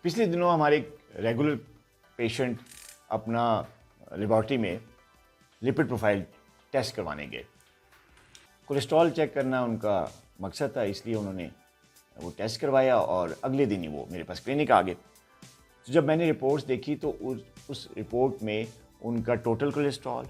पिछले दिनों हमारे एक रेगुलर पेशेंट अपना लेबॉर्ट्री में लिपिड प्रोफाइल टेस्ट करवाने गए। कोलेस्ट्रॉल चेक करना उनका मकसद था, इसलिए उन्होंने वो टेस्ट करवाया और अगले दिन ही वो मेरे पास क्लिनिक आ गए। तो जब मैंने रिपोर्ट्स देखी तो उस रिपोर्ट में उनका टोटल कोलेस्ट्रॉल,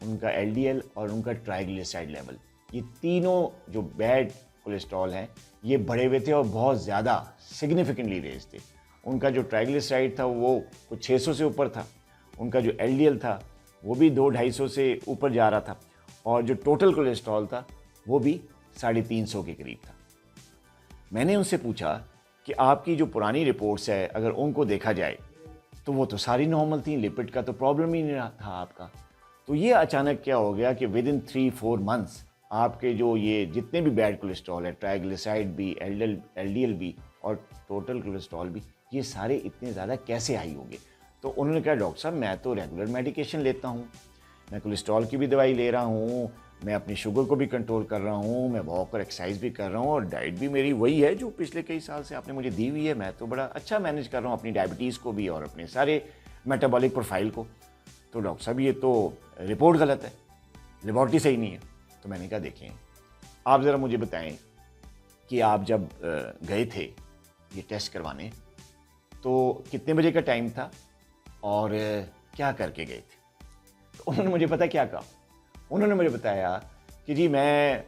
उनका एलडीएल और उनका ट्राइग्लिसराइड लेवल, ये तीनों जो बैड कोलेस्ट्रॉल हैं ये बढ़े हुए थे और बहुत ज़्यादा सिग्निफिकेंटली रेज थे। उनका जो ट्राइग्लिसराइड था वो कुछ 600 से ऊपर था, उनका जो एलडीएल था वो भी 200-250 से ऊपर जा रहा था और जो टोटल कोलेस्ट्रॉल था वो भी 350 के करीब था। मैंने उनसे पूछा कि आपकी जो पुरानी रिपोर्ट्स है अगर उनको देखा जाए तो वो तो सारी नॉर्मल थी, लिपिड का तो प्रॉब्लम ही नहीं रहा था आपका, तो ये अचानक क्या हो गया कि विद इन 3-4 मंथ्स आपके जो ये जितने भी बैड कोलेस्ट्रॉल है, ट्राइग्लिसराइड भी, एलडीएल भी और टोटल कोलेस्ट्रॉल भी, ये सारे इतने ज़्यादा कैसे हाई हो गए। तो उन्होंने कहा डॉक्टर साहब मैं तो रेगुलर मेडिकेशन लेता हूँ, मैं कोलेस्ट्रॉल की भी दवाई ले रहा हूँ, मैं अपनी शुगर को भी कंट्रोल कर रहा हूँ, मैं वॉक और एक्सरसाइज भी कर रहा हूँ और डाइट भी मेरी वही है जो पिछले कई साल से आपने मुझे दी हुई है। मैं तो बड़ा अच्छा मैनेज कर रहा हूँ अपनी डायबिटीज़ को भी और अपने सारे मेटाबॉलिक प्रोफाइल को। तो डॉक्टर साहब ये तो रिपोर्ट गलत है, लेबॉर्ट्री सही नहीं है। तो मैंने कहा देखें, आप ज़रा मुझे बताएं कि आप जब गए थे ये टेस्ट करवाने तो कितने बजे का टाइम था और क्या करके गए थे। तो उन्होंने मुझे पता क्या कहा, उन्होंने मुझे बताया कि जी मैं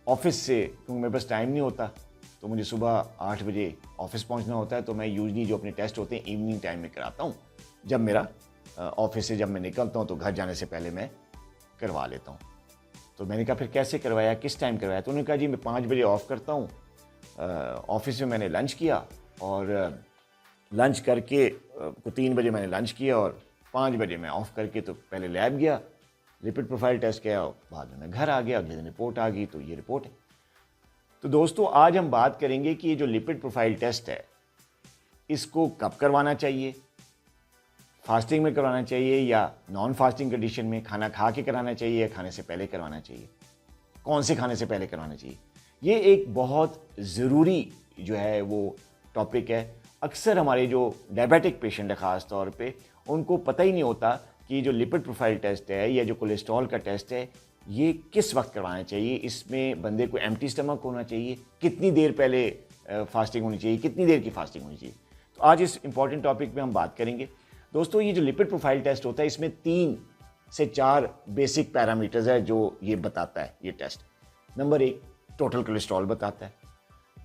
ऑफिस से, क्योंकि मेरे पास टाइम नहीं होता तो मुझे सुबह 8 बजे ऑफिस पहुंचना होता है, तो मैं यूजली जो अपने टेस्ट होते हैं इवनिंग टाइम में कराता हूं। जब मेरा ऑफिस से जब मैं निकलता हूं तो घर जाने से पहले मैं करवा लेता हूं। तो मैंने कहा फिर कैसे करवाया, किस टाइम करवाया। तो उन्होंने कहा जी मैं 5 बजे ऑफ़ करता हूँ, ऑफिस में मैंने लंच किया और लंच करके 3 बजे मैंने लंच किया और 5 बजे मैं ऑफ़ करके तो पहले लैब गया, लिपिड प्रोफाइल टेस्ट किया, बाद में मैं घर आ गया, अगले दिन रिपोर्ट आ गई। तो ये रिपोर्ट है। तो दोस्तों आज हम बात करेंगे कि ये जो लिपिड प्रोफाइल टेस्ट है इसको कब करवाना चाहिए, फास्टिंग में करवाना चाहिए या नॉन फास्टिंग कंडीशन में, खाना खा के कराना चाहिए या खाने से पहले करवाना चाहिए, कौन से खाने से पहले करवाना चाहिए। ये एक बहुत ज़रूरी जो है वो टॉपिक है। अक्सर हमारे जो डायबिटिक पेशेंट है ख़ास तौर पे उनको पता ही नहीं होता कि जो लिपिड प्रोफाइल टेस्ट है या जो कोलेस्ट्रॉल का टेस्ट है ये किस वक्त करवाना चाहिए, इसमें बंदे को एम्प्टी स्टमक होना चाहिए, कितनी देर पहले फास्टिंग होनी चाहिए, कितनी देर की फास्टिंग होनी चाहिए। तो आज इस इंपॉर्टेंट टॉपिक में हम बात करेंगे। दोस्तों ये जो लिपिड प्रोफाइल टेस्ट होता है इसमें 3 से 4 बेसिक पैरामीटर्स है जो ये बताता है ये टेस्ट। नंबर 1 टोटल कोलेस्ट्रॉल बताता है,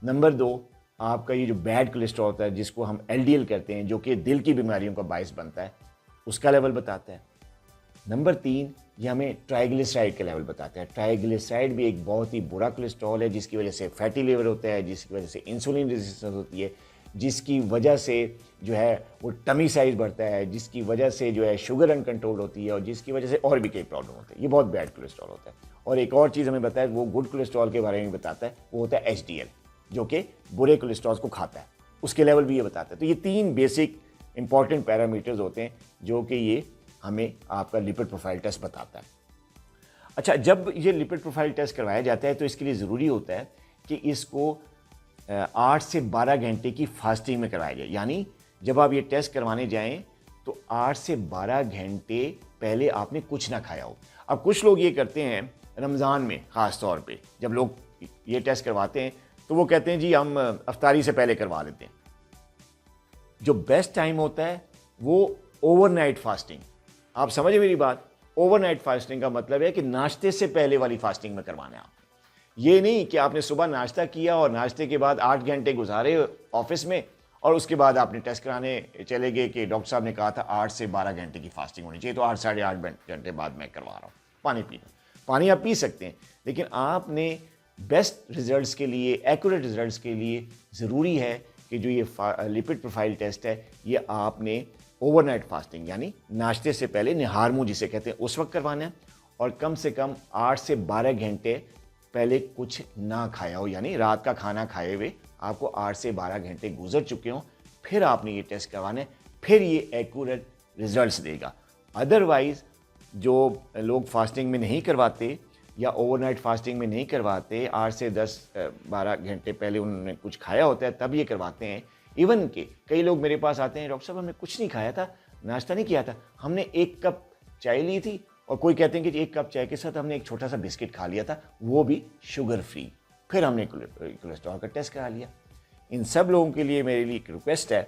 नंबर 2 आपका ये जो बैड कोलेस्ट्रॉल होता है जिसको हम एलडीएल कहते हैं जो कि दिल की बीमारियों का बायस बनता है उसका लेवल बताता है, नंबर 3 ये हमें ट्राइग्लिसराइड का लेवल बताता है। ट्राइग्लिसराइड भी एक बहुत ही बुरा कोलेस्ट्रॉल है जिसकी वजह से फैटी लिवर होता है, जिसकी वजह से इंसुलिन रेजिस्टेंस होती है, जिसकी वजह से जो है वो टमी साइज बढ़ता है, जिसकी वजह से जो है शुगर अनकंट्रोल होती है और जिसकी वजह से और भी कई प्रॉब्लम होते हैं। ये बहुत बैड कोलेस्ट्रॉल होता है। और एक और चीज़ हमें बताया वो गुड कोलेस्ट्रॉल के बारे में बताता है, वो होता है एचडीएल जो कि बुरे कोलेस्ट्रॉल को खाता है, उसके लेवल भी ये बताता है। तो ये 3 बेसिक इंपॉर्टेंट पैरामीटर्स होते हैं जो कि ये हमें आपका लिपिड प्रोफाइल टेस्ट बताता है। अच्छा, जब ये लिपिड प्रोफाइल टेस्ट करवाया जाता है तो इसके लिए ज़रूरी होता है कि इसको 8 से 12 घंटे की फास्टिंग में करवाया जाए। यानी जब आप ये टेस्ट करवाने जाएं तो 8 से 12 घंटे पहले आपने कुछ ना खाया हो। अब कुछ लोग ये करते हैं रमज़ान में ख़ास तौर पे, जब लोग ये टेस्ट करवाते हैं तो वो कहते हैं जी हम अफ्तारी से पहले करवा लेते हैं। जो बेस्ट टाइम होता है वो ओवरनाइट फास्टिंग। आप समझे मेरी बात, ओवरनाइट फास्टिंग का मतलब है कि नाश्ते से पहले वाली फास्टिंग में करवाना है आपने। ये नहीं कि आपने सुबह नाश्ता किया और नाश्ते के बाद 8 घंटे गुजारे ऑफिस में और उसके बाद आपने टेस्ट कराने चले गए कि डॉक्टर साहब ने कहा था 8 से 12 घंटे की फास्टिंग होनी चाहिए तो 8 साढ़े 8 घंटे बाद मैं करवा रहा हूँ। पानी पीना, पानी आप पी सकते हैं, लेकिन आपने बेस्ट रिजल्ट्स के लिए, एक्यूरेट रिजल्ट्स के लिए ज़रूरी है कि जो ये लिपिड प्रोफाइल टेस्ट है ये आपने ओवरनाइट फास्टिंग यानी नाश्ते से पहले, निहार मुंह जिसे कहते हैं, उस वक्त करवाना है और कम से कम 8 से 12 घंटे पहले कुछ ना खाया हो, यानी रात का खाना खाए हुए आपको 8 से 12 घंटे गुजर चुके हों, फिर आपने ये टेस्ट करवाना है, फिर ये एक्यूरेट रिजल्ट्स देगा। अदरवाइज़ जो लोग फास्टिंग में नहीं करवाते या ओवरनाइट फास्टिंग में नहीं करवाते, 8 से 10-12 घंटे पहले उन्होंने कुछ खाया होता है तब ये करवाते हैं, इवन के कई लोग मेरे पास आते हैं, डॉक्टर साहब हमने कुछ नहीं खाया था, नाश्ता नहीं किया था, हमने 1 कप चाय ली थी, और कोई कहते हैं कि 1 कप चाय के साथ हमने एक छोटा सा बिस्किट खा लिया था, वो भी शुगर फ्री, फिर हमने कोलेस्ट्रॉल का टेस्ट करा लिया। इन सब लोगों के लिए मेरे लिए एक रिक्वेस्ट है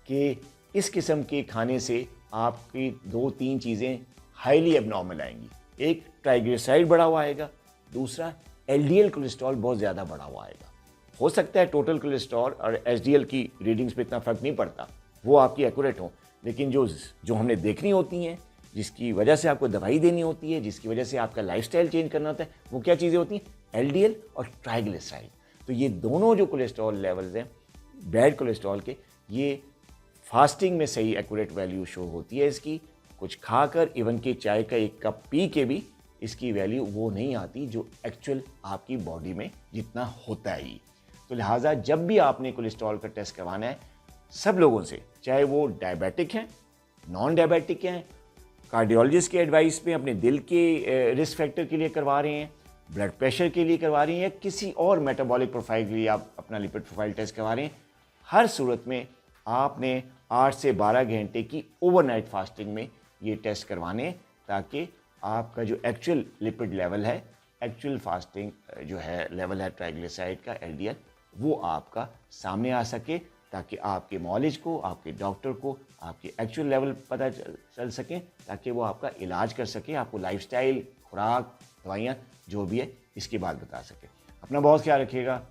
कि इस किस्म के खाने से आपकी 2-3 चीज़ें हाईली एबनॉर्मल आएंगी। एक, ट्राइग्लिसराइड बढ़ा हुआ आएगा, दूसरा एलडीएल कोलेस्ट्रॉल बहुत ज़्यादा बढ़ा हुआ आएगा। हो सकता है टोटल कोलेस्ट्रॉल और एचडीएल की रीडिंग्स पे इतना फ़र्क नहीं पड़ता, वो आपकी एक्यूरेट हो, लेकिन जो हमने देखनी होती हैं, जिसकी वजह से आपको दवाई देनी होती है, जिसकी वजह से आपका लाइफस्टाइल चेंज करना होता है, वो क्या चीज़ें होती हैं? एलडीएल और ट्राइग्लिसराइड। तो ये दोनों जो कोलेस्ट्रॉल लेवल्स हैं बैड कोलेस्ट्रॉल के, ये फास्टिंग में सही एक्यूरेट वैल्यू शो होती है इसकी। कुछ खाकर, इवन कि चाय का 1 कप पी के भी इसकी वैल्यू वो नहीं आती जो एक्चुअल आपकी बॉडी में जितना होता है। तो लिहाजा जब भी आपने कोलेस्ट्रॉल का टेस्ट करवाना है, सब लोगों से, चाहे वो डायबिटिक हैं, नॉन डायबिटिक हैं, कार्डियोलॉजिस्ट के एडवाइस पे अपने दिल के रिस्क फैक्टर के लिए करवा रहे हैं, ब्लड प्रेशर के लिए करवा रही हैं, या किसी और मेटाबॉलिक प्रोफाइल के लिए आप अपना लिपिड प्रोफाइल टेस्ट करवा रहे हैं, हर सूरत में आपने 8 से 12 घंटे की ओवरनाइट फास्टिंग में ये टेस्ट करवाने, ताकि आपका जो एक्चुअल लिपिड लेवल है, एक्चुअल फास्टिंग जो है लेवल है ट्राइग्लिसराइड का, एलडीएल, वो आपका सामने आ सके, ताकि आपके मॉलेज को, आपके डॉक्टर को आपके एक्चुअल लेवल पता चल सके, ताकि वो आपका इलाज कर सके, आपको लाइफस्टाइल, खुराक, दवाइयाँ जो भी है इसकी बात बता सके। अपना बहुत ख्याल रखिएगा।